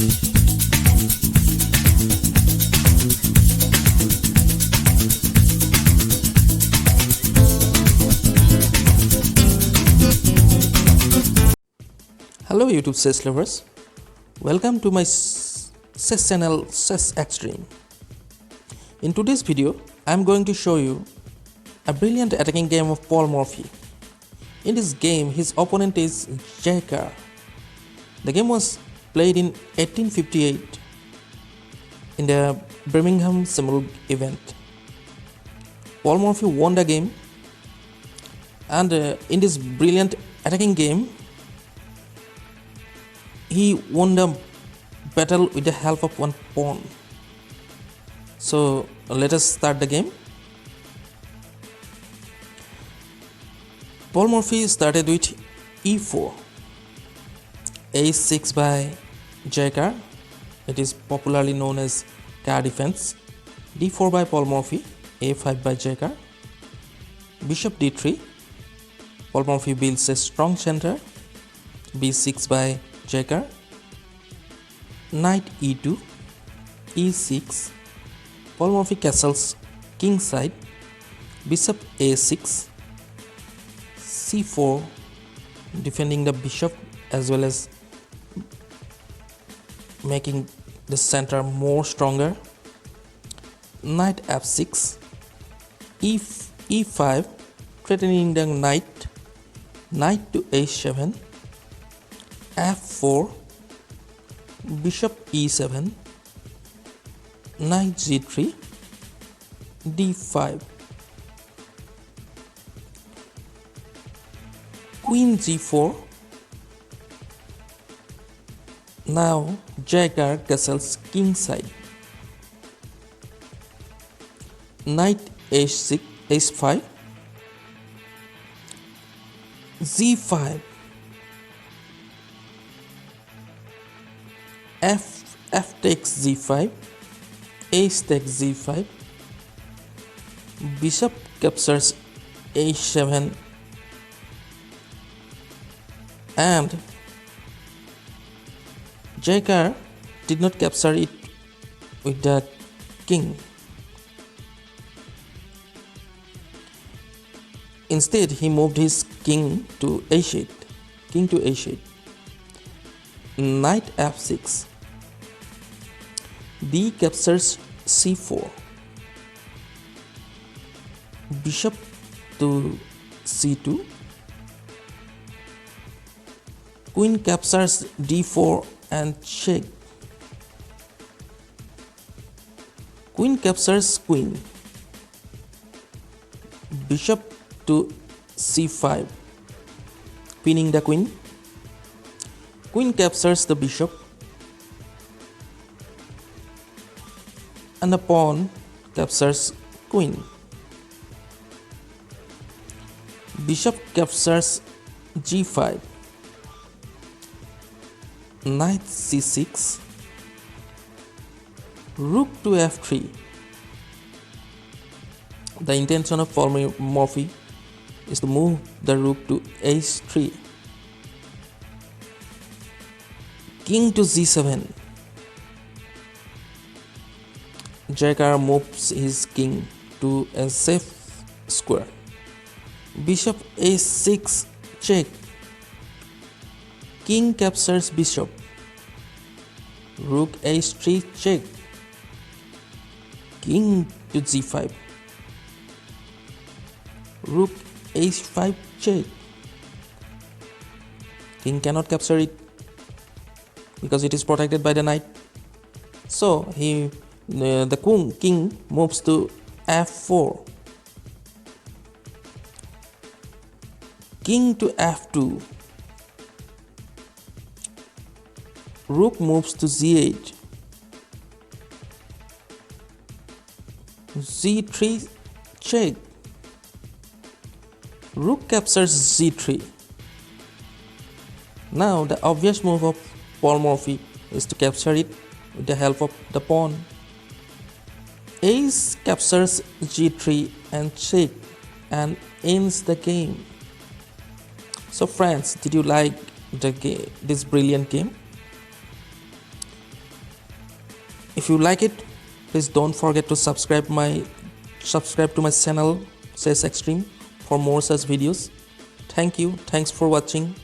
Hello YouTube chess lovers, welcome to my chess channel Chess Extreme. In today's video, I am going to show you a brilliant attacking game of Paul Morphy. In this game, his opponent is Carr. The game was played in 1858 in the Birmingham Simul event. Paul Morphy won the game, and in this brilliant attacking game, he won the battle with the help of one pawn. So let us start the game. Paul Morphy started with e4, a6 by Carr. It is popularly known as Carr defense. d4 by Paul Morphy, a5 by Carr. Bishop d3. Paul Morphy builds a strong center. b6 by Carr. Knight e2, e6. Paul Morphy castles king side. Bishop a6, c4, defending the bishop as well as making the center more stronger. Knight f6, e5, threatening the knight. Knight to a7, f4, bishop e7, knight g3, d5, queen g4. Now Carr castles king side. Knight h6, h5, z5, f takes z5, ace takes z5, bishop captures h7, and Carr did not capture it with the king. Instead, he moved his king to h8. King to h8. Knight f6. D captures c4. Bishop to c2. Queen captures d4 and check. Queen captures queen. Bishop to c5, pinning the queen. Queen captures the bishop, and the pawn captures queen. Bishop captures g5. Knight c6, rook to f3. The intention of Paul Morphy is to move the rook to h3. King to z7. Carr moves his king to a safe square. Bishop a6, check. King captures bishop. Rook h3, check. King to g5. Rook h5, check. King cannot capture it because it is protected by the knight. So the king moves to f4. King to f2. Rook moves to z8. z3, check. Rook captures z3. Now the obvious move of Paul Morphy is to capture it with the help of the pawn. Ace captures g3 and check and ends the game. So friends, did you like this brilliant game? If you like it, please don't forget to subscribe to my channel Chess Extreme for more such videos. Thank you. Thanks for watching.